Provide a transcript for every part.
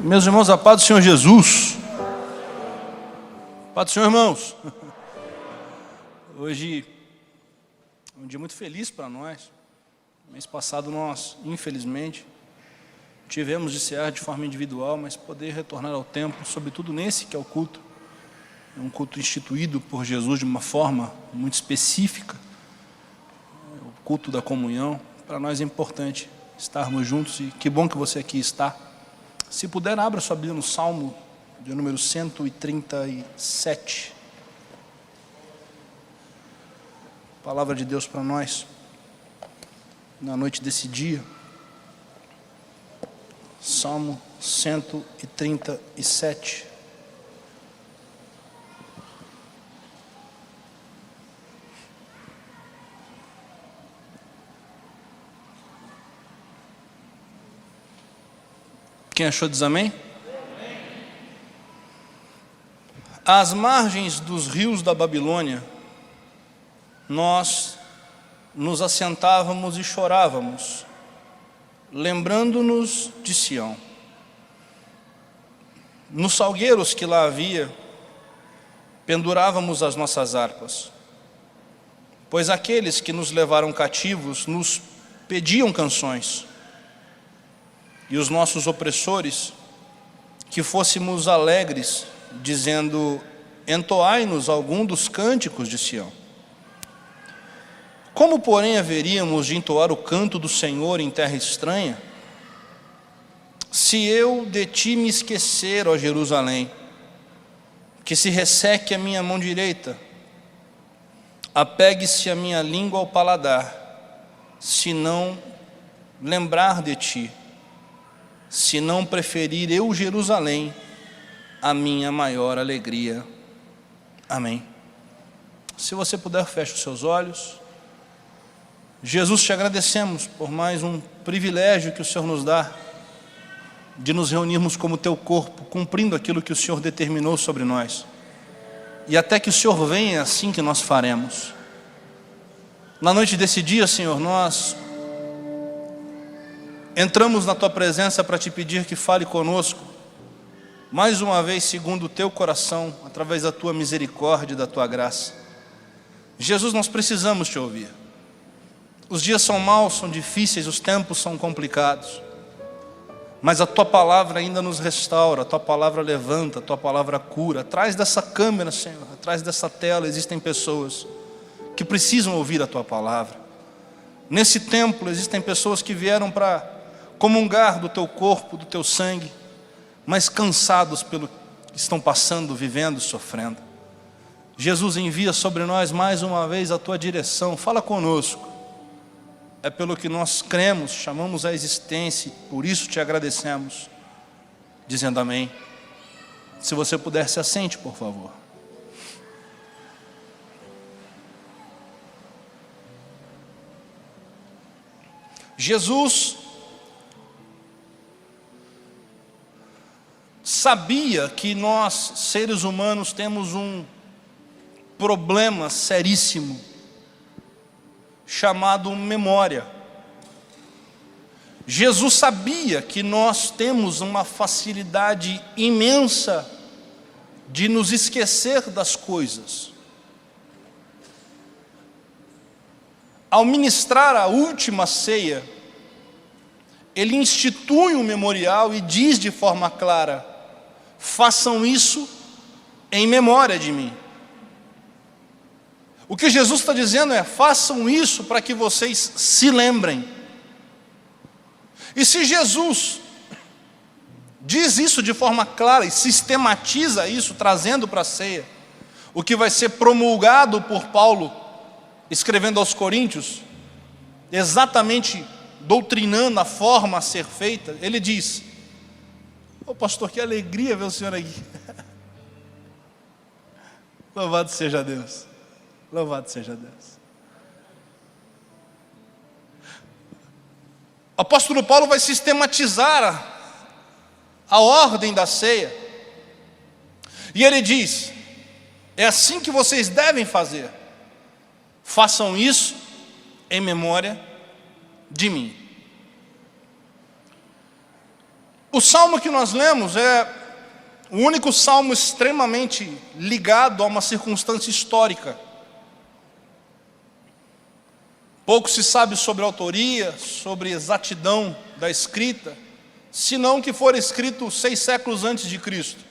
Meus irmãos, a paz do Senhor Jesus. Paz do Senhor, irmãos. Hoje é um dia muito feliz para nós. Mês passado nós, infelizmente, tivemos de cear de forma individual, mas poder retornar ao templo, sobretudo nesse que é o culto. É um culto instituído por Jesus de uma forma muito específica. É o culto da comunhão. Para nós é importante estarmos juntos e que bom que você aqui está. Se puder, abra sua Bíblia no Salmo de número 137. Palavra de Deus para nós na noite desse dia. Salmo 137. Quem achou diz amém? Amém. Às margens dos rios da Babilônia, nós nos assentávamos e chorávamos, lembrando-nos de Sião. Nos salgueiros que lá havia, pendurávamos as nossas harpas, pois aqueles que nos levaram cativos nos pediam canções, e os nossos opressores, que fôssemos alegres, dizendo: entoai-nos algum dos cânticos de Sião. Como, porém, haveríamos de entoar o canto do Senhor em terra estranha? Se eu de ti me esquecer, ó Jerusalém, que se resseque a minha mão direita, apegue-se a minha língua ao paladar, se não lembrar de ti, se não preferir eu Jerusalém, a minha maior alegria. Amém. Se você puder, feche os seus olhos. Jesus, te agradecemos por mais um privilégio que o Senhor nos dá, de nos reunirmos como teu corpo, cumprindo aquilo que o Senhor determinou sobre nós. E até que o Senhor venha, é assim que nós faremos. Na noite desse dia, Senhor, nós entramos na tua presença para te pedir que fale conosco, mais uma vez segundo o teu coração, através da tua misericórdia e da tua graça. Jesus, nós precisamos te ouvir. Os dias são maus, são difíceis, os tempos são complicados, mas a tua palavra ainda nos restaura, a tua palavra levanta, a tua palavra cura. Atrás dessa câmera, Senhor, atrás dessa tela existem pessoas que precisam ouvir a tua palavra. Nesse templo existem pessoas que vieram para comungar do teu corpo, do teu sangue, mas cansados pelo que estão passando, vivendo, sofrendo. Jesus, envia sobre nós mais uma vez a tua direção, fala conosco. É pelo que nós cremos, chamamos a existência, por isso te agradecemos, dizendo amém. Se você puder, se assente, por favor. Jesus sabia que nós, seres humanos, temos um problema seríssimo, chamado memória. Jesus sabia que nós temos uma facilidade imensa de nos esquecer das coisas. Ao ministrar a última ceia, ele institui um memorial e diz de forma clara: façam isso em memória de mim. O que Jesus está dizendo é: façam isso para que vocês se lembrem. E se Jesus diz isso de forma clara e sistematiza isso, trazendo para a ceia, o que vai ser promulgado por Paulo, escrevendo aos Coríntios, exatamente doutrinando a forma a ser feita, ele diz: ô pastor, que alegria ver o senhor aqui. Louvado seja Deus. Louvado seja Deus. O apóstolo Paulo vai sistematizar a ordem da ceia. E ele diz: é assim que vocês devem fazer. Façam isso em memória de mim. O salmo que nós lemos é o único salmo extremamente ligado a uma circunstância histórica. Pouco se sabe sobre a autoria, sobre a exatidão da escrita, senão que for escrito 6 séculos antes de Cristo,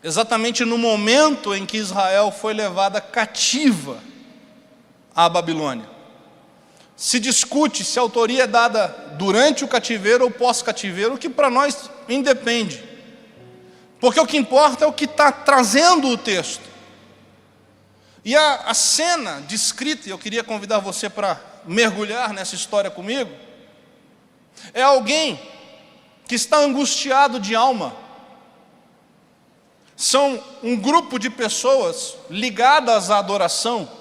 exatamente no momento em que Israel foi levada cativa à Babilônia. Se discute se a autoria é dada durante o cativeiro ou pós-cativeiro, o que para nós independe, porque o que importa é o que está trazendo o texto. E a cena descrita, e eu queria convidar você para mergulhar nessa história comigo, é alguém que está angustiado de alma. São um grupo de pessoas ligadas à adoração,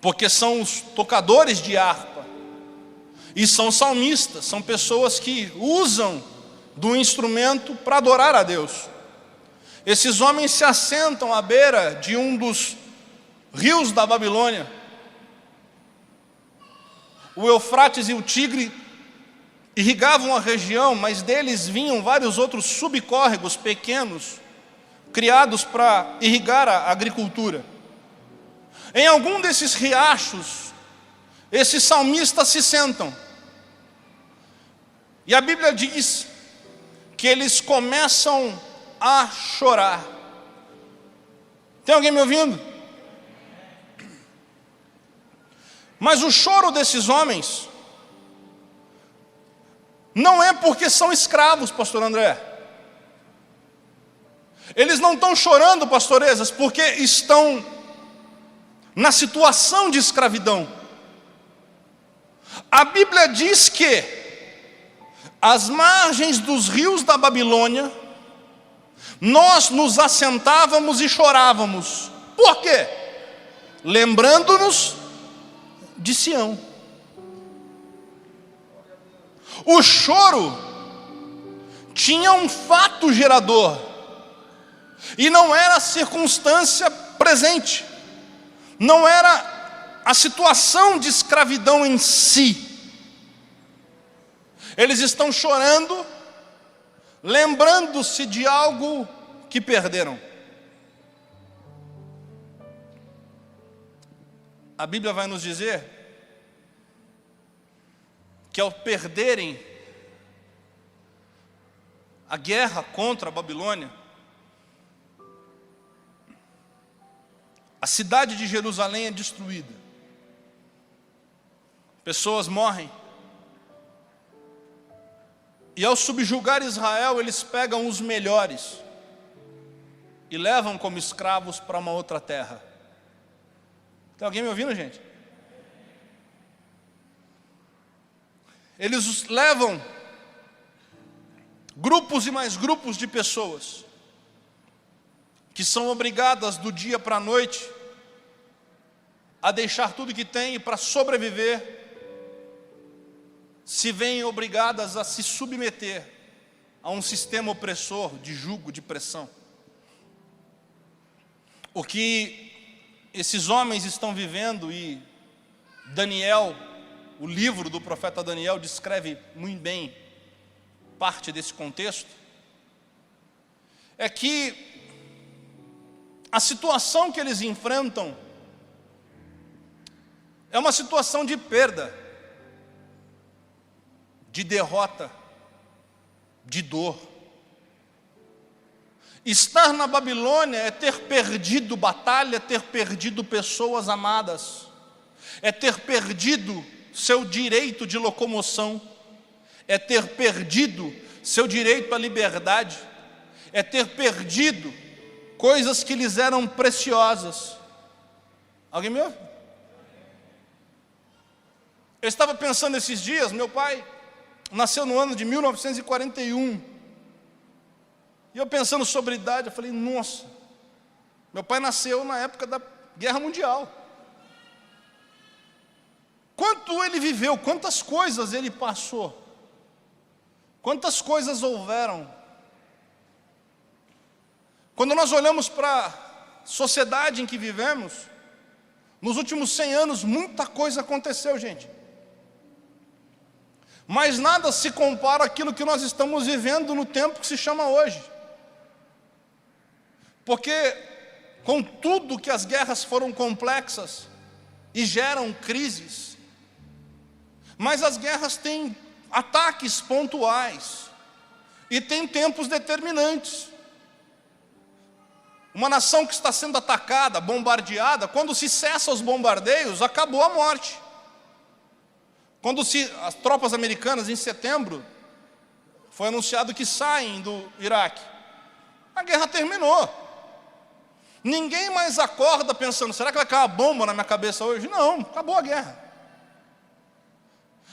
porque são os tocadores de harpa, e são salmistas, são pessoas que usam do instrumento para adorar a Deus. Esses homens se assentam à beira de um dos rios da Babilônia. O Eufrates e o Tigre irrigavam a região, mas deles vinham vários outros subcórregos pequenos, criados para irrigar a agricultura. Em algum desses riachos, esses salmistas se sentam. E a Bíblia diz que eles começam a chorar. Tem alguém me ouvindo? Mas o choro desses homens não é porque são escravos, pastor André. Eles não estão chorando, pastor Ezas, porque estão na situação de escravidão. A Bíblia diz que às margens dos rios da Babilônia, nós nos assentávamos e chorávamos. Por quê? Lembrando-nos de Sião. O choro tinha um fato gerador, e não era a circunstância presente, não era a situação de escravidão em si. Eles estão chorando, lembrando-se de algo que perderam. A Bíblia vai nos dizer que ao perderem a guerra contra a Babilônia, a cidade de Jerusalém é destruída. Pessoas morrem. E ao subjugar Israel, eles pegam os melhores e levam como escravos para uma outra terra. Tem alguém me ouvindo, gente? Eles os levam, grupos e mais grupos de pessoas, que são obrigadas do dia para a noite a deixar tudo que têm e para sobreviver, se veem obrigadas a se submeter a um sistema opressor de jugo, de pressão. O que esses homens estão vivendo, e Daniel, o livro do profeta Daniel, descreve muito bem parte desse contexto, é que a situação que eles enfrentam é uma situação de perda, de derrota, de dor. Estar na Babilônia é ter perdido batalha, ter perdido pessoas amadas, é ter perdido seu direito de locomoção, é ter perdido seu direito à liberdade, é ter perdido coisas que lhes eram preciosas. Alguém me ouve? Eu estava pensando esses dias, meu pai nasceu no ano de 1941, e eu pensando sobre idade, eu falei, nossa, meu pai nasceu na época da Guerra Mundial. Quanto ele viveu, quantas coisas ele passou, quantas coisas houveram. Quando nós olhamos para a sociedade em que vivemos, nos últimos 100 anos, muita coisa aconteceu, gente. Mas nada se compara àquilo que nós estamos vivendo no tempo que se chama hoje. Porque, com tudo que as guerras foram complexas e geram crises, mas as guerras têm ataques pontuais e têm tempos determinantes. Uma nação que está sendo atacada, bombardeada, quando se cessa os bombardeios, acabou a morte. Quando as tropas americanas, em setembro, foi anunciado que saem do Iraque, a guerra terminou. Ninguém mais acorda pensando, será que vai cair uma bomba na minha cabeça hoje? Não, acabou a guerra.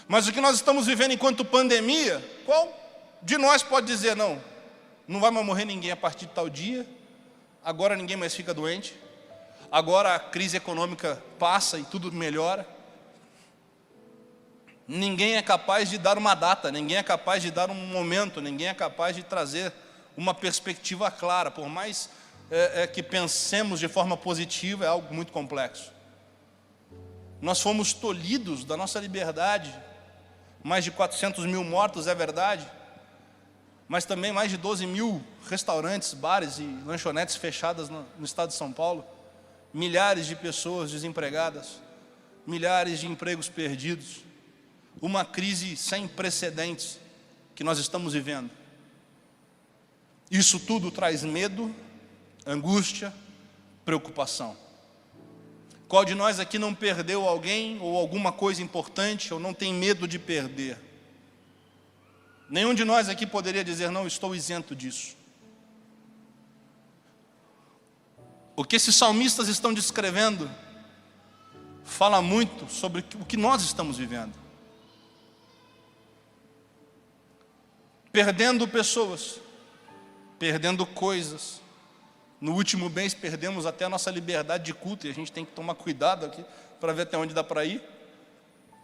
Mas o que nós estamos vivendo enquanto pandemia, qual de nós pode dizer, não vai mais morrer ninguém a partir de tal dia, agora ninguém mais fica doente, agora a crise econômica passa e tudo melhora? Ninguém é capaz de dar uma data, ninguém é capaz de dar um momento, ninguém é capaz de trazer uma perspectiva clara, por mais que pensemos de forma positiva, é algo muito complexo. Nós fomos tolhidos da nossa liberdade, mais de 400 mil mortos, é verdade, mas também mais de 12 mil restaurantes, bares e lanchonetes fechadas no estado de São Paulo, milhares de pessoas desempregadas, milhares de empregos perdidos, uma crise sem precedentes que nós estamos vivendo. Isso tudo traz medo, angústia, preocupação. Qual de nós aqui não perdeu alguém ou alguma coisa importante ou não tem medo de perder? Nenhum de nós aqui poderia dizer, não, estou isento disso. O que esses salmistas estão descrevendo fala muito sobre o que nós estamos vivendo. Perdendo pessoas, perdendo coisas. No último mês perdemos até a nossa liberdade de culto, e a gente tem que tomar cuidado aqui para ver até onde dá para ir,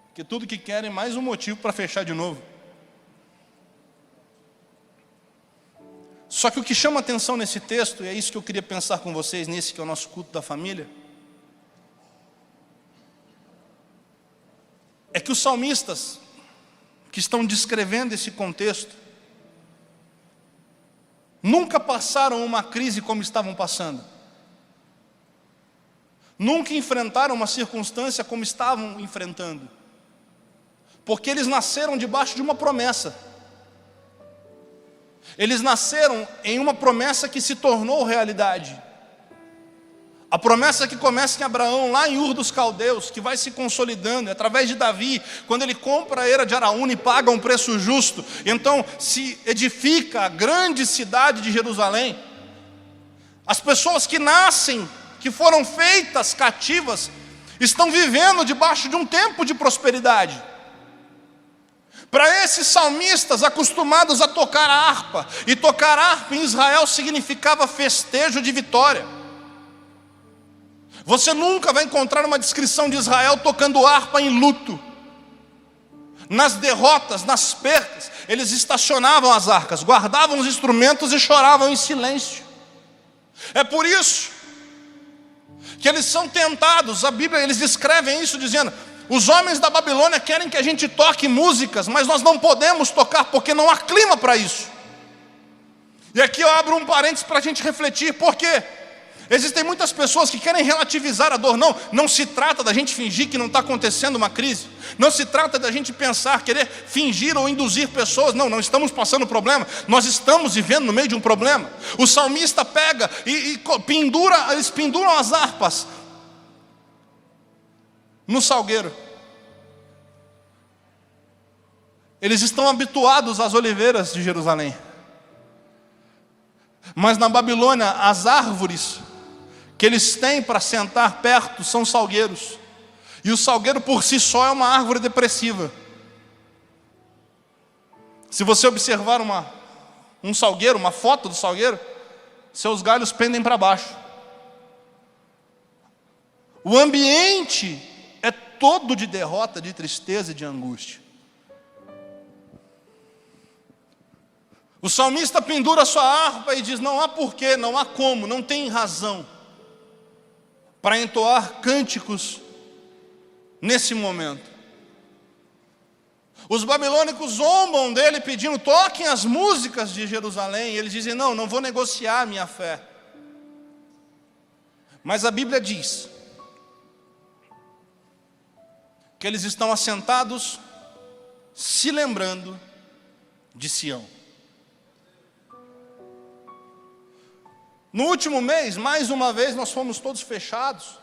porque tudo que querem é mais um motivo para fechar de novo. Só que o que chama atenção nesse texto, e é isso que eu queria pensar com vocês, nesse que é o nosso culto da família, é que os salmistas que estão descrevendo esse contexto nunca passaram uma crise como estavam passando. Nunca enfrentaram uma circunstância como estavam enfrentando. Porque eles nasceram debaixo de uma promessa. Eles nasceram em uma promessa que se tornou realidade. A promessa que começa em Abraão, lá em Ur dos Caldeus, que vai se consolidando, através de Davi, quando ele compra a Era de Araúna e paga um preço justo, então se edifica a grande cidade de Jerusalém. As pessoas que nascem, que foram feitas cativas, estão vivendo debaixo de um tempo de prosperidade. Para esses salmistas acostumados a tocar a harpa, e tocar harpa em Israel significava festejo de vitória. Você nunca vai encontrar uma descrição de Israel tocando harpa em luto. Nas derrotas, nas percas, eles estacionavam as arcas, guardavam os instrumentos e choravam em silêncio. É por isso que eles são tentados, a Bíblia, eles descrevem isso dizendo, os homens da Babilônia querem que a gente toque músicas, mas nós não podemos tocar porque não há clima para isso. E aqui eu abro um parênteses para a gente refletir, por quê? Existem muitas pessoas que querem relativizar a dor. Não se trata da gente fingir que não está acontecendo uma crise. Não se trata da gente pensar, querer fingir ou induzir pessoas. Não estamos passando problema. Nós estamos vivendo no meio de um problema. O salmista pega e pendura, eles penduram as harpas no salgueiro. Eles estão habituados às oliveiras de Jerusalém. Mas na Babilônia, as árvores que eles têm para sentar perto são salgueiros. E o salgueiro por si só é uma árvore depressiva. Se você observar um salgueiro, uma foto do salgueiro, seus galhos pendem para baixo. O ambiente é todo de derrota, de tristeza e de angústia. O salmista pendura a sua harpa e diz, não há porquê, não há como, não tem razão para entoar cânticos nesse momento. Os babilônicos zombam dele pedindo: toquem as músicas de Jerusalém. E eles dizem: não vou negociar a minha fé. Mas a Bíblia diz que eles estão assentados se lembrando de Sião. No último mês, mais uma vez, nós fomos todos fechados.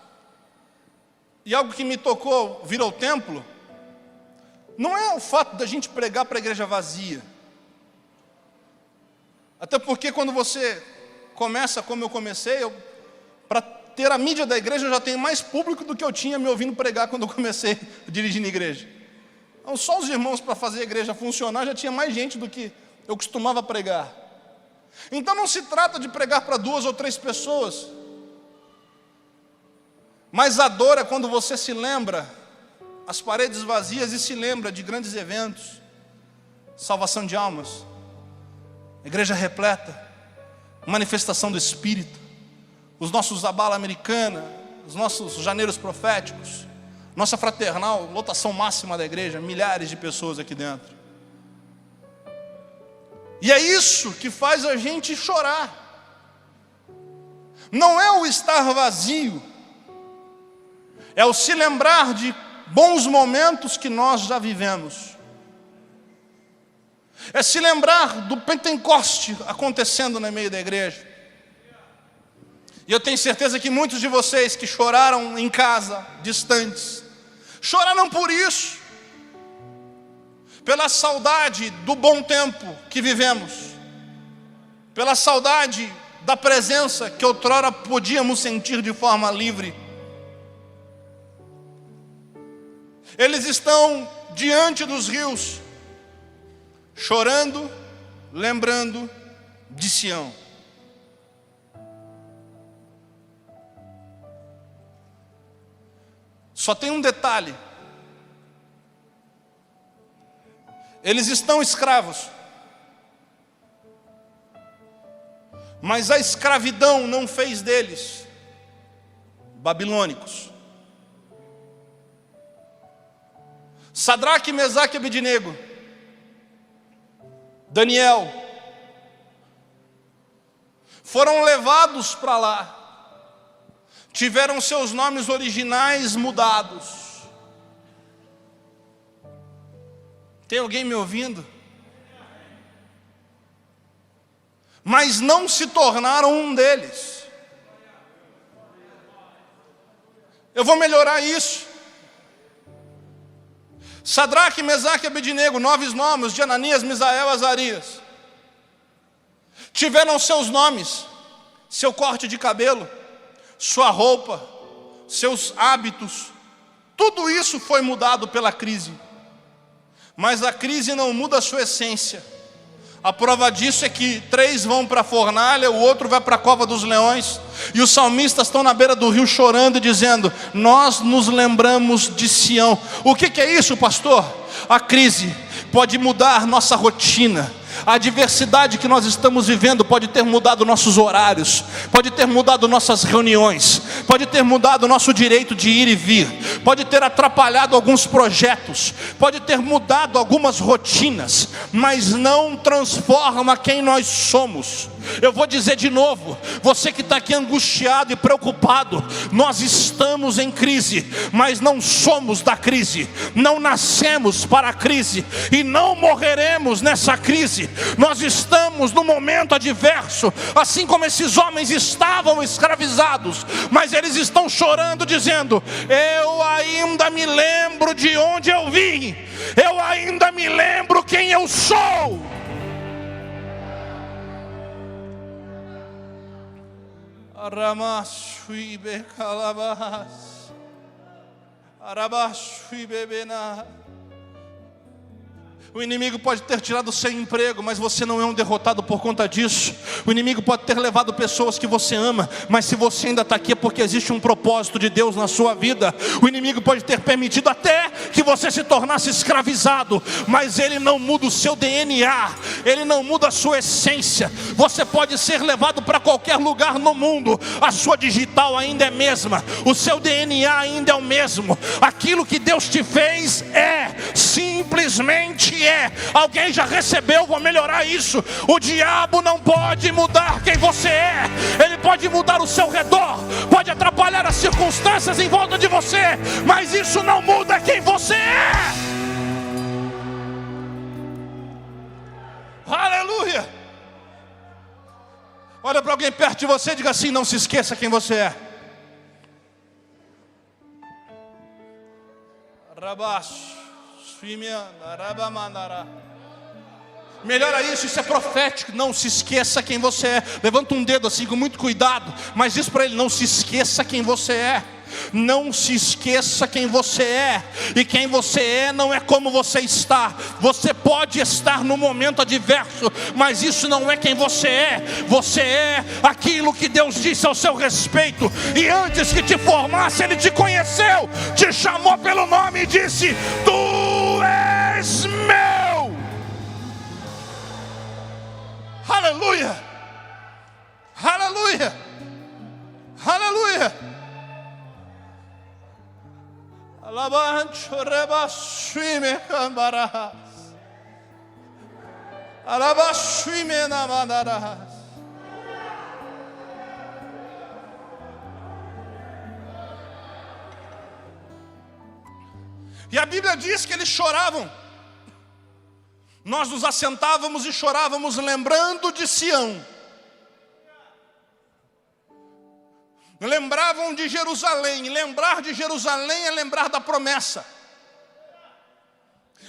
E algo que me tocou vir ao templo não é o fato da gente pregar para a igreja vazia. Até porque quando você começa como eu comecei, para ter a mídia da igreja, eu já tenho mais público do que eu tinha me ouvindo pregar quando eu comecei dirigindo a igreja. Então, só os irmãos para fazer a igreja funcionar, já tinha mais gente do que eu costumava pregar. Então não se trata de pregar para 2 ou 3 pessoas. Mas a dor é quando você se lembra as paredes vazias e se lembra de grandes eventos, salvação de almas, igreja repleta, manifestação do Espírito, os nossos Abala Americana, os nossos janeiros proféticos, nossa fraternal, lotação máxima da igreja, milhares de pessoas aqui dentro. E é isso que faz a gente chorar. Não é o estar vazio, é o se lembrar de bons momentos que nós já vivemos. É se lembrar do Pentecoste acontecendo no meio da igreja. E eu tenho certeza que muitos de vocês que choraram em casa, distantes, choraram por isso, pela saudade do bom tempo que vivemos, pela saudade da presença que outrora podíamos sentir de forma livre. Eles estão diante dos rios, chorando, lembrando de Sião. Só tem um detalhe: eles estão escravos, mas a escravidão não fez deles babilônicos. Sadraque, Mesaque e Abednego, Daniel, foram levados para lá, tiveram seus nomes originais mudados. Tem alguém me ouvindo? Mas não se tornaram um deles. Eu vou melhorar isso. Sadraque, Mesaque e Abednego, 9 nomes de Ananias, Misael e Azarias, tiveram seus nomes, seu corte de cabelo, sua roupa, seus hábitos, tudo isso foi mudado pela crise. Mas a crise não muda a sua essência. A prova disso é que 3 vão para a fornalha, o outro vai para a cova dos leões, e os salmistas estão na beira do rio chorando e dizendo: nós nos lembramos de Sião. O que é isso, pastor? A crise pode mudar nossa rotina. A adversidade que nós estamos vivendo pode ter mudado nossos horários, pode ter mudado nossas reuniões, pode ter mudado nosso direito de ir e vir, pode ter atrapalhado alguns projetos, pode ter mudado algumas rotinas, mas não transforma quem nós somos. Eu vou dizer de novo, você que está aqui angustiado e preocupado, nós estamos em crise, mas não somos da crise, não nascemos para a crise e não morreremos nessa crise. Nós estamos no momento adverso, assim como esses homens estavam escravizados, mas eles estão chorando dizendo: eu ainda me lembro de onde eu vim, eu ainda me lembro quem eu sou. Aramashui bekalabas, arabashui bebena. O inimigo pode ter tirado o seu emprego, mas você não é um derrotado por conta disso. O inimigo pode ter levado pessoas que você ama, mas se você ainda está aqui é porque existe um propósito de Deus na sua vida. O inimigo pode ter permitido até que você se tornasse escravizado, mas ele não muda o seu DNA, ele não muda a sua essência. Você pode ser levado para qualquer lugar no mundo, a sua digital ainda é a mesma, o seu DNA ainda é o mesmo. Aquilo que Deus te fez é simplesmente simplesmente é. Alguém já recebeu, vou melhorar isso. O diabo não pode mudar quem você é. Ele pode mudar o seu redor, pode atrapalhar as circunstâncias em volta de você, mas isso não muda quem você é. Aleluia. Olha para alguém perto de você e diga assim: não se esqueça quem você é. Melhora isso é profético. Não se esqueça quem você é. Levanta um dedo assim com muito cuidado, mas diz para ele: não se esqueça quem você é. Não se esqueça quem você é. E quem você é não é como você está. Você pode estar no momento adverso, mas isso não é quem você é. Você é aquilo que Deus disse ao seu respeito. E antes que te formasse, Ele te conheceu, te chamou pelo nome e disse: tu és meu. Aleluia. Aleluia. Aleluia. Alabancho rebashuime cambarás. Alabashuime namandarás. E a Bíblia diz que eles choravam. Nós nos assentávamos e chorávamos lembrando de Sião. Lembravam de Jerusalém. Lembrar de Jerusalém é lembrar da promessa.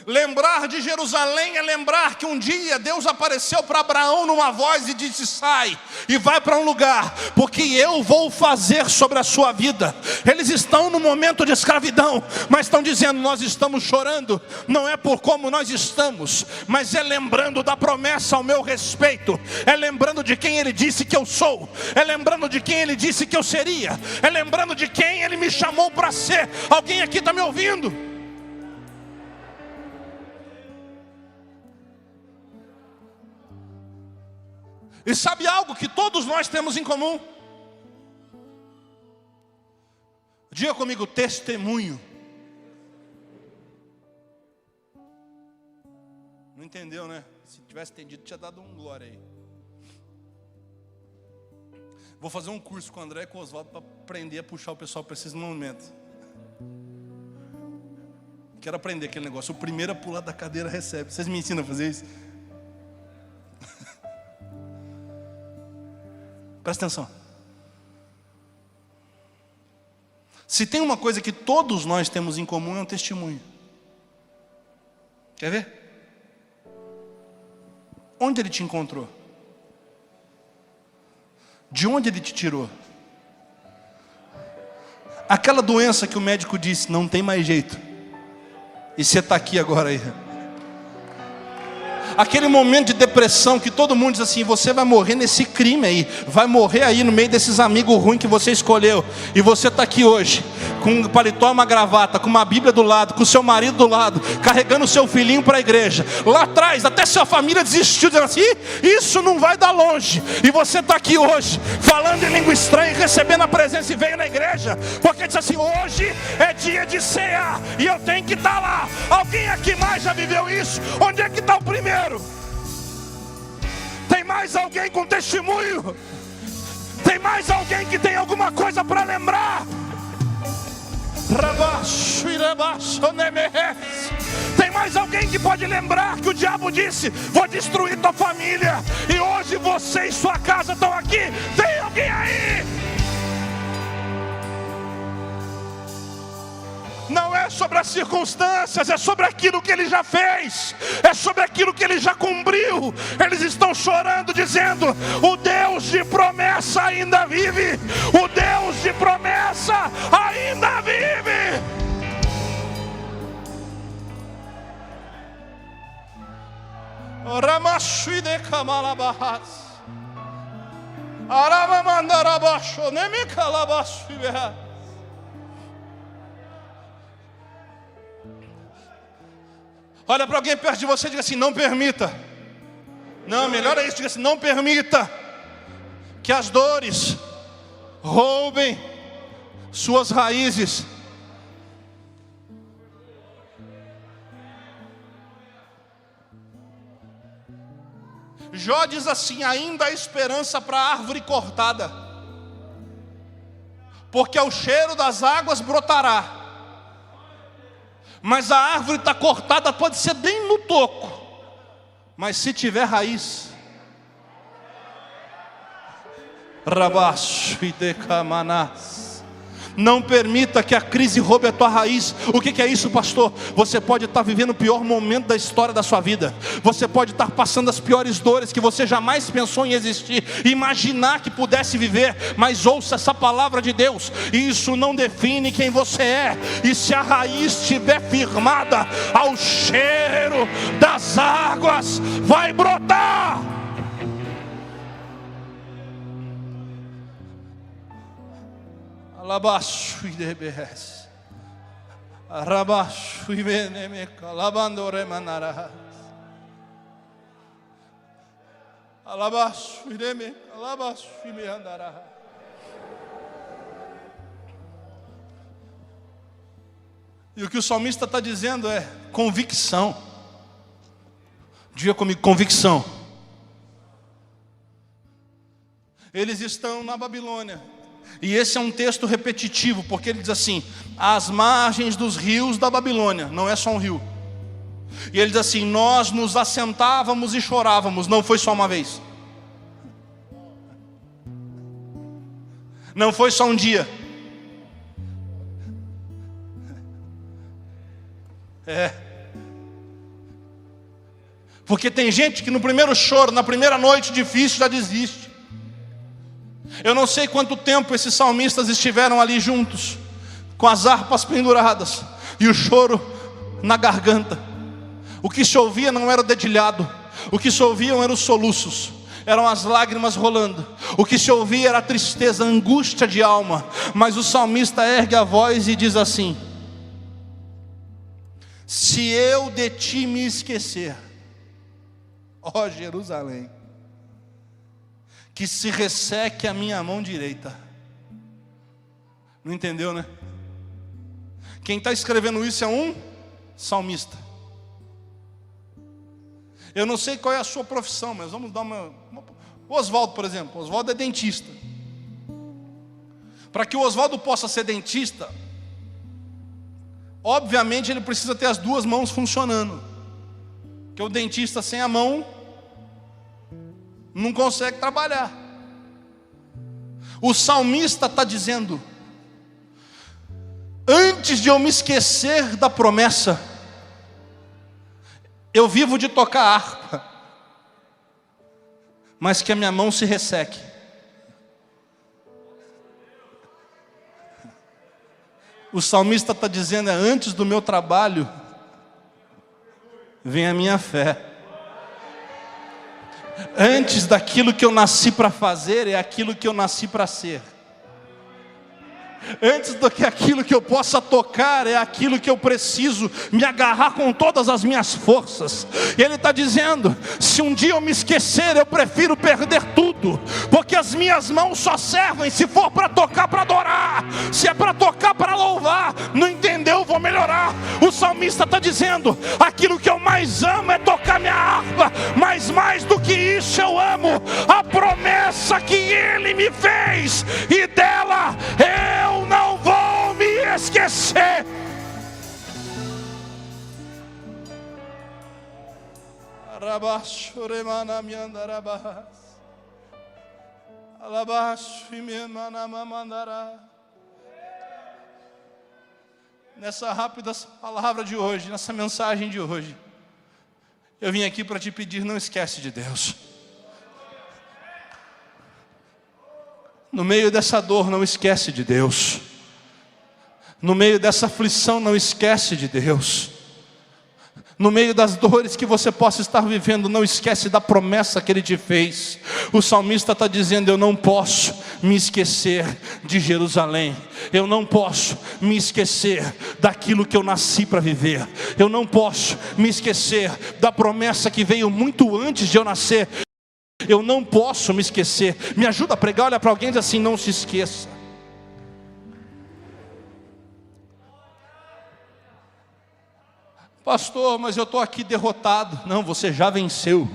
Lembrar de Jerusalém é lembrar que um dia Deus apareceu para Abraão numa voz e disse: sai e vai para um lugar, porque eu vou fazer sobre a sua vida. Eles estão no momento de escravidão, mas estão dizendo: nós estamos chorando, não é por como nós estamos, mas é lembrando da promessa ao meu respeito. É lembrando de quem Ele disse que eu sou. É lembrando de quem Ele disse que eu seria. É lembrando de quem Ele me chamou para ser. Alguém aqui está me ouvindo? E sabe algo que todos nós temos em comum? Diga comigo: testemunho. Não entendeu, né? Se tivesse entendido, tinha dado um glória aí. Vou fazer um curso com o André e com o Oswaldo para aprender a puxar o pessoal para esses momentos. Quero aprender aquele negócio: o primeiro a pular da cadeira recebe. Vocês me ensinam a fazer isso? Presta atenção. Se tem uma coisa que todos nós temos em comum, é um testemunho. Quer ver? Onde Ele te encontrou? De onde Ele te tirou? Aquela doença que o médico disse: não tem mais jeito, e você está aqui agora aí. Aquele momento de depressão que todo mundo diz assim: você vai morrer nesse crime aí, vai morrer aí no meio desses amigos ruins que você escolheu. E você está aqui hoje, com um paletó, uma gravata, com uma Bíblia do lado, com o seu marido do lado, carregando o seu filhinho para a igreja. Lá atrás, até sua família desistiu, dizendo assim: isso não vai dar longe. E você está aqui hoje, falando em língua estranha, recebendo a presença, e veio na igreja, porque diz assim: hoje é dia de cear, e eu tenho que estar lá. Alguém aqui mais já viveu isso? Onde é que está o primeiro? Tem mais alguém com testemunho? Tem mais alguém que tem alguma coisa para lembrar? Tem mais alguém que pode lembrar que o diabo disse: vou destruir tua família, e hoje você e sua casa estão aqui? Tem alguém aí? Não é sobre as circunstâncias, é sobre aquilo que Ele já fez, é sobre aquilo que Ele já cumpriu. Eles estão chorando, dizendo: o Deus de promessa ainda vive. O Deus de promessa ainda vive. Ramashuide kamalabahas. Aramamandarabacho nemikalabashi. Olha para alguém perto de você e diga assim: não permita. Não, melhor é isso, diga assim: não permita que as dores roubem suas raízes. Jó diz assim: ainda há esperança para a árvore cortada, porque ao cheiro das águas brotará. Mas a árvore está cortada, pode ser bem no toco, mas se tiver raiz, rabacho e decamanás. Não permita que a crise roube a tua raiz. O que é isso, pastor? Você pode estar vivendo o pior momento da história da sua vida. Você pode estar passando as piores dores que você jamais pensou em existir, imaginar que pudesse viver. Mas ouça essa palavra de Deus: isso não define quem você é. E se a raiz estiver firmada ao cheiro das águas, vai brotar. Alabaxo e debes, arabaxo e benemeca, alabandore manarás, alabaxo e demeca, alabaxo e me andará. E o que o salmista está dizendo é convicção. Diga comigo: convicção. Eles estão na Babilônia. E esse é um texto repetitivo, porque ele diz assim: às margens dos rios da Babilônia. Não é só um rio. E ele diz assim: nós nos assentávamos e chorávamos. Não foi só uma vez. Não foi só um dia. Porque tem gente que no primeiro choro, na primeira noite difícil, já desiste. Eu não sei quanto tempo esses salmistas estiveram ali juntos, com as harpas penduradas e o choro na garganta. O que se ouvia não era o dedilhado, o que se ouviam eram os soluços, eram as lágrimas rolando. O que se ouvia era a tristeza, a angústia de alma. Mas o salmista ergue a voz e diz assim: se eu de ti me esquecer, ó Jerusalém, que se resseque a minha mão direita. Não entendeu, né? Quem está escrevendo isso é um salmista. Eu não sei qual é a sua profissão, mas vamos dar uma... O Oswaldo, por exemplo. O Oswaldo é dentista. Para que o Oswaldo possa ser dentista, obviamente ele precisa ter as duas mãos funcionando. Porque o dentista sem a mão não consegue trabalhar. O salmista está dizendo: antes de eu me esquecer da promessa, eu vivo de tocar harpa, mas que a minha mão se resseque. O salmista está dizendo: antes do meu trabalho, vem a minha fé. Antes daquilo que eu nasci para fazer, é aquilo que eu nasci para ser. Antes do que aquilo que eu possa tocar, é aquilo que eu preciso me agarrar com todas as minhas forças. E ele está dizendo: se um dia eu me esquecer, eu prefiro perder tudo, porque as minhas mãos só servem se for para tocar, para adorar. Se é para tocar, para louvar. Não entendeu? Vou melhorar. O salmista está dizendo: aquilo que eu mais amo é tocar minha harpa, mas mais do que isso eu amo a promessa que ele me fez, e dela eu não vou me esquecer. Nessa rápida palavra de hoje, nessa mensagem de hoje, eu vim aqui para te pedir: não esquece de Deus. No meio dessa dor, não esquece de Deus. No meio dessa aflição, não esquece de Deus. No meio das dores que você possa estar vivendo, não esquece da promessa que Ele te fez. O salmista está dizendo: eu não posso me esquecer de Jerusalém. Eu não posso me esquecer daquilo que eu nasci para viver. Eu não posso me esquecer da promessa que veio muito antes de eu nascer. Eu não posso me esquecer. Me ajuda a pregar, olha para alguém e diz assim: não se esqueça. Pastor, mas eu estou aqui derrotado. Não, você já venceu.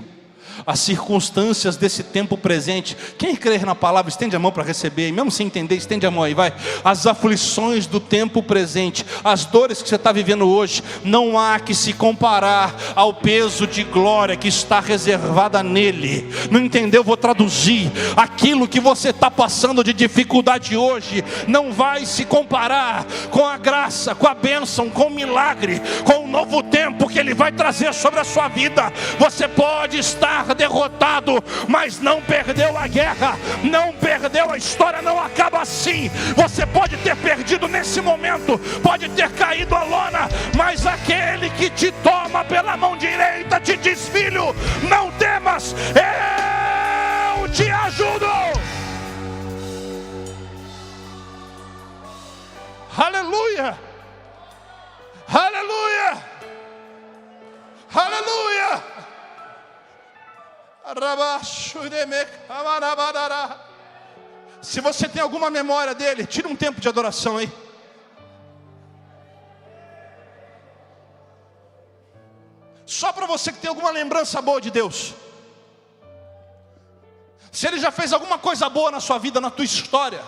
As circunstâncias desse tempo presente. Quem crer na palavra, estende a mão para receber. E mesmo sem entender, estende a mão aí, vai. As aflições do tempo presente, as dores que você está vivendo hoje, não há que se comparar ao peso de glória que está reservada nele. Não entendeu? Vou traduzir. Aquilo que você está passando de dificuldade hoje, não vai se comparar com a graça, com a bênção, com o milagre, com o novo tempo que ele vai trazer sobre a sua vida. Você pode estar derrotado, mas não perdeu a guerra, não perdeu, a história não acaba assim. Você pode ter perdido nesse momento, pode ter caído a lona, mas aquele que te toma pela mão direita te diz: filho, não temas, eu te ajudo. Aleluia, aleluia, aleluia. Se você tem alguma memória dele, tira um tempo de adoração aí. Só para você que tem alguma lembrança boa de Deus. Se ele já fez alguma coisa boa na sua vida, na tua história,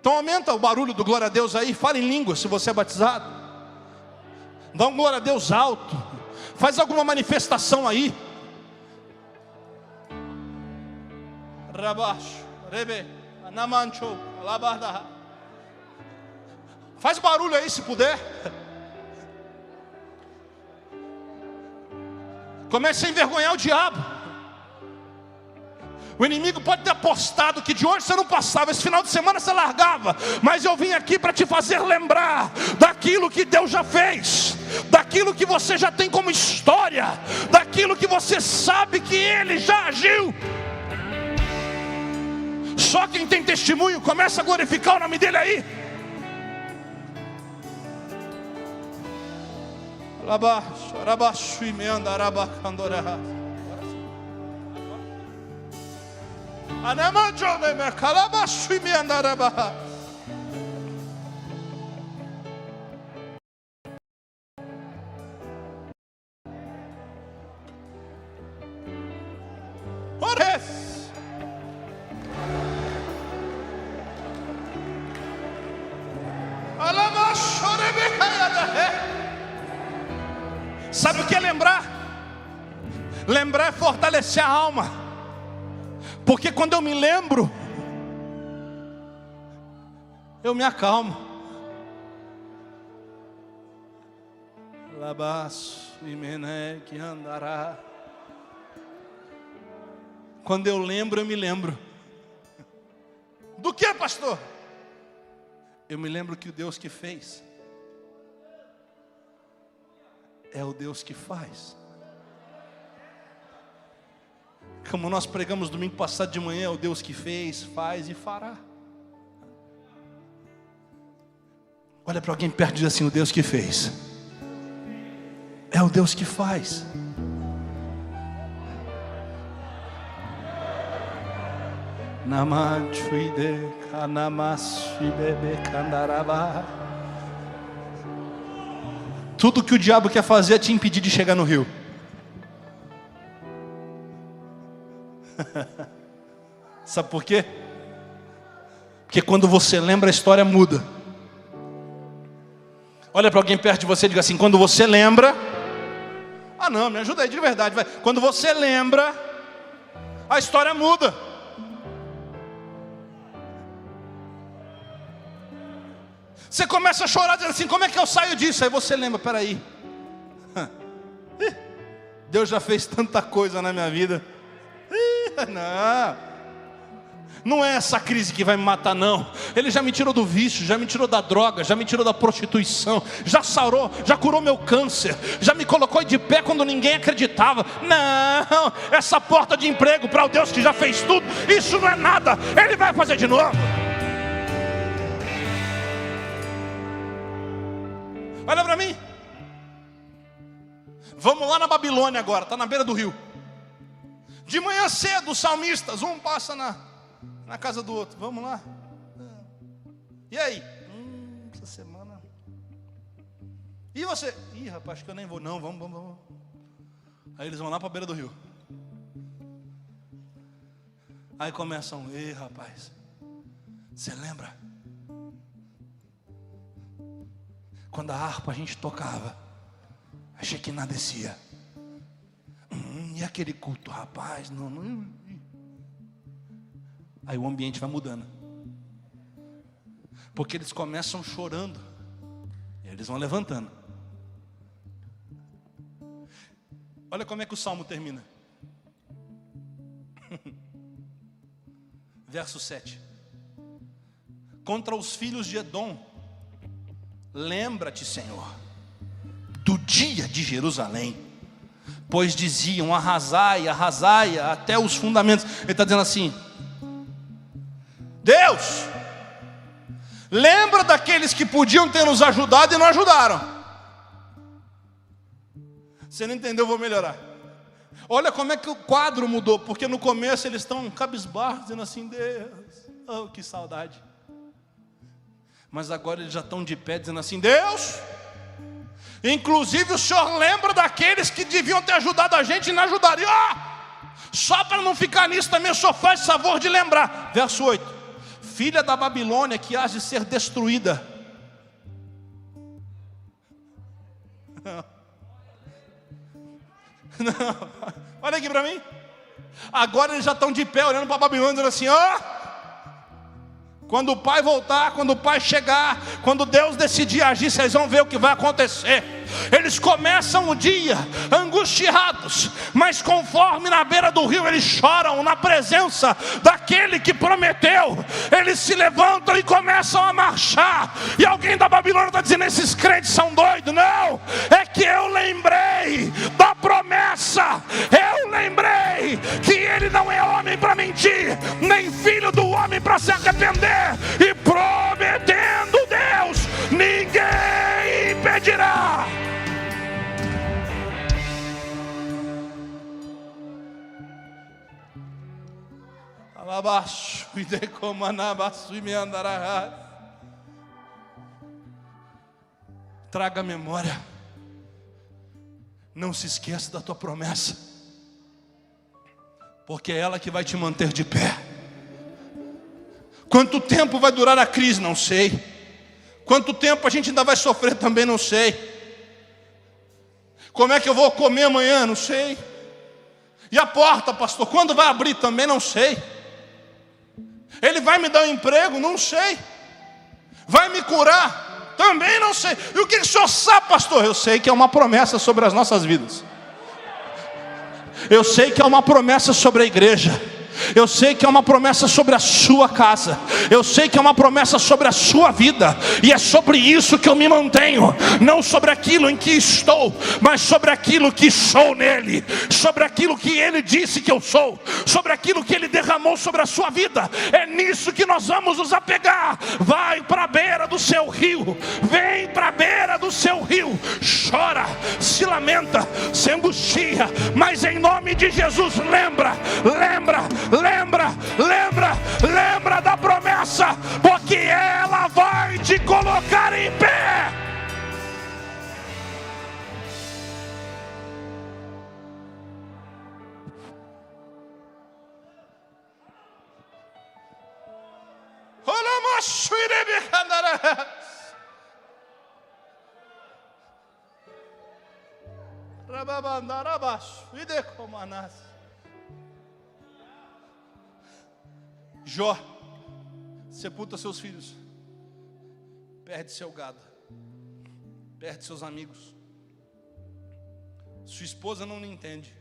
então aumenta o barulho do glória a Deus aí. Fala em língua se você é batizado. Dá um glória a Deus alto. Faz alguma manifestação aí. Faz barulho aí se puder. Comece a envergonhar o diabo. O inimigo pode ter apostado que de hoje você não passava, esse final de semana você largava, mas eu vim aqui para te fazer lembrar daquilo que Deus já fez, daquilo que você já tem como história, daquilo que você sabe que Ele já agiu. Só quem tem testemunho começa a glorificar o nome dele aí. Sabe o que é lembrar? Lembrar é fortalecer a alma. Porque quando eu me lembro, eu me acalmo. Quando eu lembro, eu me lembro. Do que, pastor? Eu me lembro que o Deus que fez é o Deus que faz. Como nós pregamos domingo passado de manhã, é o Deus que fez, faz e fará. Olha para alguém perto e diz assim: o Deus que fez é o Deus que faz. Tudo que o diabo quer fazer é te impedir de chegar no rio. Sabe por quê? Porque quando você lembra, a história muda. Olha para alguém perto de você e diga assim: quando você lembra... Ah não, me ajuda aí de verdade, vai. Quando você lembra, a história muda. Você começa a chorar dizendo assim: como é que eu saio disso? Aí você lembra: peraí, Deus já fez tanta coisa na minha vida. Não é essa crise que vai me matar, não. Ele já me tirou do vício, já me tirou da droga, já me tirou da prostituição, já sarou, já curou meu câncer, já me colocou de pé quando ninguém acreditava. Não, essa porta de emprego para o Deus que já fez tudo, isso não é nada. Ele vai fazer de novo. Olha para mim. Vamos lá na Babilônia agora, está na beira do rio. De manhã cedo, os salmistas, um passa na casa do outro. Vamos lá. E aí? Essa semana. E você? Ih, rapaz, acho que eu nem vou. Não, vamos. Aí eles vão lá para a beira do rio. Aí começam, ei rapaz, você lembra? Quando a harpa a gente tocava, a Shekinah descia. E aquele culto, rapaz, não. Aí o ambiente vai mudando. Porque eles começam chorando. E eles vão levantando. Olha como é que o salmo termina. Verso 7. Contra os filhos de Edom, lembra-te, Senhor, do dia de Jerusalém, pois diziam, arrasai, arrasai até os fundamentos. Ele está dizendo assim, Deus, lembra daqueles que podiam ter nos ajudado e não ajudaram. Você não entendeu, eu vou melhorar. Olha como é que o quadro mudou, porque no começo eles estão cabisbaixos, dizendo assim, Deus, oh, que saudade. Mas agora eles já estão de pé, dizendo assim, Deus, inclusive o Senhor lembra daqueles que deviam ter ajudado a gente e não ajudariam. Só para não ficar nisso também, o Senhor faz favor de lembrar. Verso 8. Filha da Babilônia que há de ser destruída. Não. Olha aqui para mim. Agora eles já estão de pé olhando para a Babilônia, dizendo assim, ó. Quando o pai voltar, quando o pai chegar, quando Deus decidir agir, vocês vão ver o que vai acontecer. Eles começam o dia angustiados, mas conforme na beira do rio eles choram na presença daquele que prometeu, eles se levantam e começam a marchar. E alguém da Babilônia está dizendo, esses crentes são doidos. Não, é que eu lembrei da promessa. Eu lembrei que ele não é homem para mentir, nem filho do homem para se arrepender. E prometendo Deus, ninguém impedirá. Alabaço e decomanabaço e me andará. Traga a memória. Não se esqueça da tua promessa, porque é ela que vai te manter de pé. Quanto tempo vai durar a crise? Não sei. Quanto tempo a gente ainda vai sofrer? Também não sei. Como é que eu vou comer amanhã? Não sei. E a porta, pastor, quando vai abrir? Também não sei. Ele vai me dar um emprego? Não sei. Vai me curar? Também não sei. E o que o senhor sabe, pastor? Eu sei que é uma promessa sobre as nossas vidas. Eu sei que é uma promessa sobre a igreja. Eu sei que é uma promessa sobre a sua casa. Eu sei que é uma promessa sobre a sua vida. E é sobre isso que eu me mantenho. Não sobre aquilo em que estou, mas sobre aquilo que sou nele. Sobre aquilo que ele disse que eu sou. Sobre aquilo que ele derramou sobre a sua vida. É nisso que nós vamos nos apegar. Vai para a beira do seu rio. Vem para a beira do seu rio. Chora, se lamenta, se angustia, mas em nome de Jesus lembra da promessa, porque ela vai te colocar em pé. Jó sepulta seus filhos, perde seu gado, perde seus amigos. Sua esposa não entende.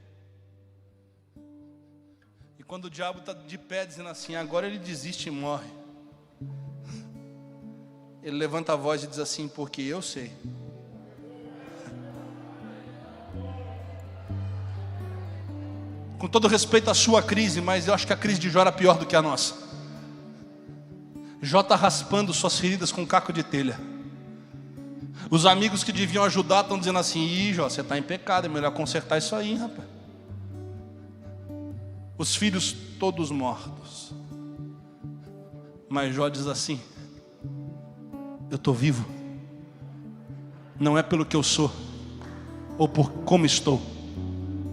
E quando o diabo está de pé dizendo assim, agora ele desiste e morre, ele levanta a voz e diz assim, porque eu sei. Com todo respeito à sua crise, mas eu acho que a crise de Jó era pior do que a nossa. Jó está raspando suas feridas com um caco de telha. Os amigos que deviam ajudar estão dizendo assim, ih Jó, você está em pecado, é melhor consertar isso aí, rapaz. Os filhos todos mortos. Mas Jó diz assim, eu estou vivo. Não é pelo que eu sou, ou por como estou,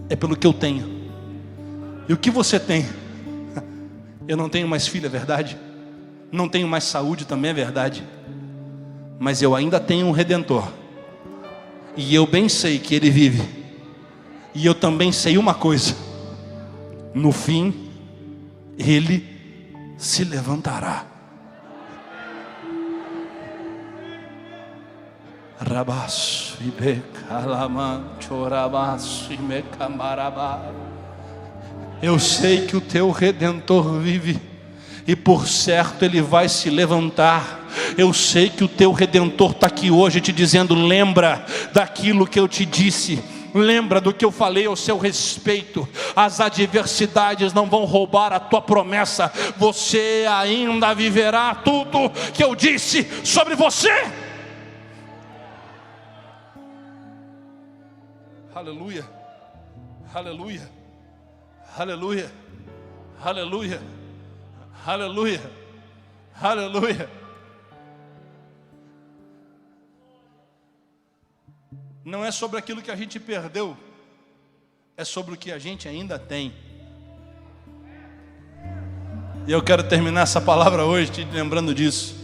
é pelo que eu tenho. E o que você tem? Eu não tenho mais filho, é verdade. Não tenho mais saúde, também é verdade. Mas eu ainda tenho um Redentor. E eu bem sei que Ele vive. E eu também sei uma coisa: no fim, Ele se levantará. Eu sei que o teu Redentor vive, e por certo Ele vai se levantar. Eu sei que o teu Redentor está aqui hoje te dizendo: lembra daquilo que eu te disse, lembra do que eu falei ao seu respeito. As adversidades não vão roubar a tua promessa. Você ainda viverá tudo que eu disse sobre você. Aleluia, aleluia, aleluia, aleluia, aleluia, aleluia. Não é sobre aquilo que a gente perdeu, é sobre o que a gente ainda tem. E eu quero terminar essa palavra hoje te lembrando disso.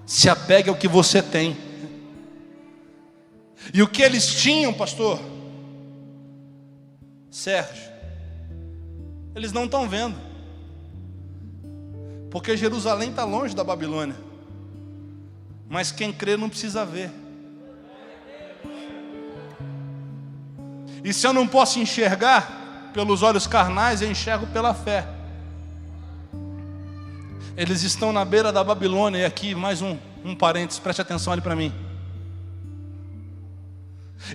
Se apegue ao que você tem. E o que eles tinham, pastor Sérgio, eles não estão vendo, porque Jerusalém está longe da Babilônia. Mas quem crê não precisa ver. E se eu não posso enxergar pelos olhos carnais, eu enxergo pela fé. Eles estão na beira da Babilônia. E aqui mais um parênteses, preste atenção ali para mim.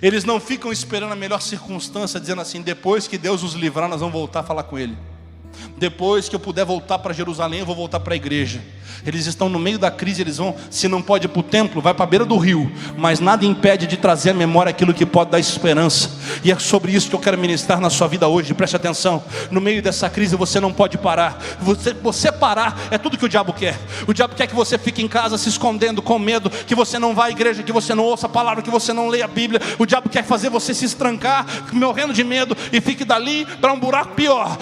Eles não ficam esperando a melhor circunstância, dizendo assim: depois que Deus nos livrar, nós vamos voltar a falar com Ele. Depois que eu puder voltar para Jerusalém, eu vou voltar para a igreja. Eles estão no meio da crise, eles vão, se não pode ir para o templo, vai para a beira do rio. Mas nada impede de trazer à memória aquilo que pode dar esperança. E é sobre isso que eu quero ministrar na sua vida hoje. Preste atenção, no meio dessa crise você não pode parar. Você parar é tudo que o diabo quer. O diabo quer que você fique em casa se escondendo com medo, que você não vá à igreja, que você não ouça a palavra, que você não leia a Bíblia. O diabo quer fazer você se estrancar, morrendo de medo, e fique dali para um buraco pior.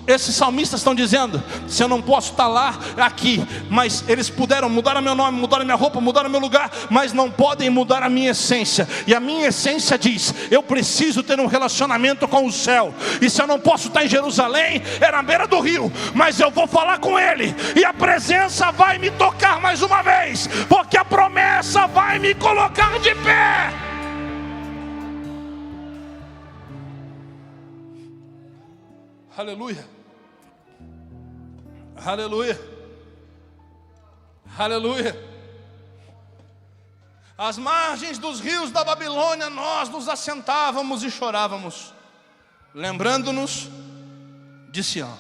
Esses salmistas estão dizendo: se eu não posso estar lá, aqui. Mas eles puderam mudar o meu nome, mudar a minha roupa, mudar o meu lugar, mas não podem mudar a minha essência. E a minha essência diz: eu preciso ter um relacionamento com o céu. E se eu não posso estar em Jerusalém, é na beira do rio, mas eu vou falar com Ele, e a presença vai me tocar mais uma vez, porque a promessa vai me colocar de pé. Aleluia, aleluia, aleluia. Às margens dos rios da Babilônia nós nos assentávamos e chorávamos, lembrando-nos de Sião.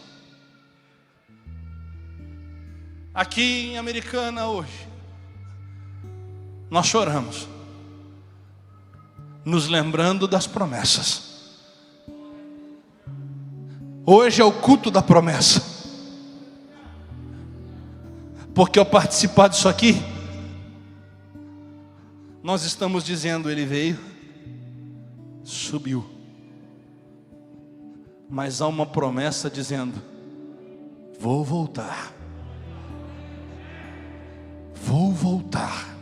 Aqui em Americana hoje nós choramos, nos lembrando das promessas. Hoje é o culto da promessa, porque ao participar disso aqui, nós estamos dizendo: Ele veio, subiu, mas há uma promessa dizendo: vou voltar, vou voltar.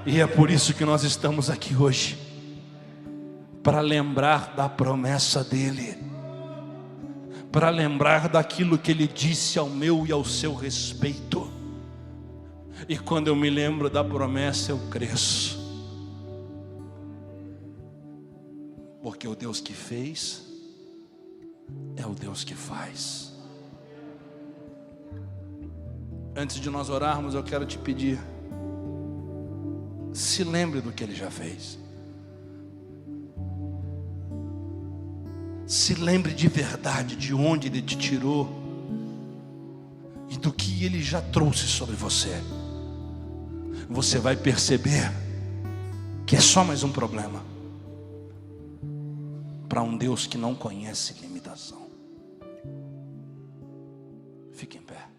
E é por isso que nós estamos aqui hoje, para lembrar da promessa dEle, para lembrar daquilo que Ele disse ao meu e ao seu respeito. E quando eu me lembro da promessa, eu cresço, porque o Deus que fez é o Deus que faz. Antes de nós orarmos, eu quero te pedir: se lembre do que Ele já fez. Se lembre de verdade de onde Ele te tirou e do que Ele já trouxe sobre você. Você vai perceber que é só mais um problema para um Deus que não conhece limitação. Fique em pé.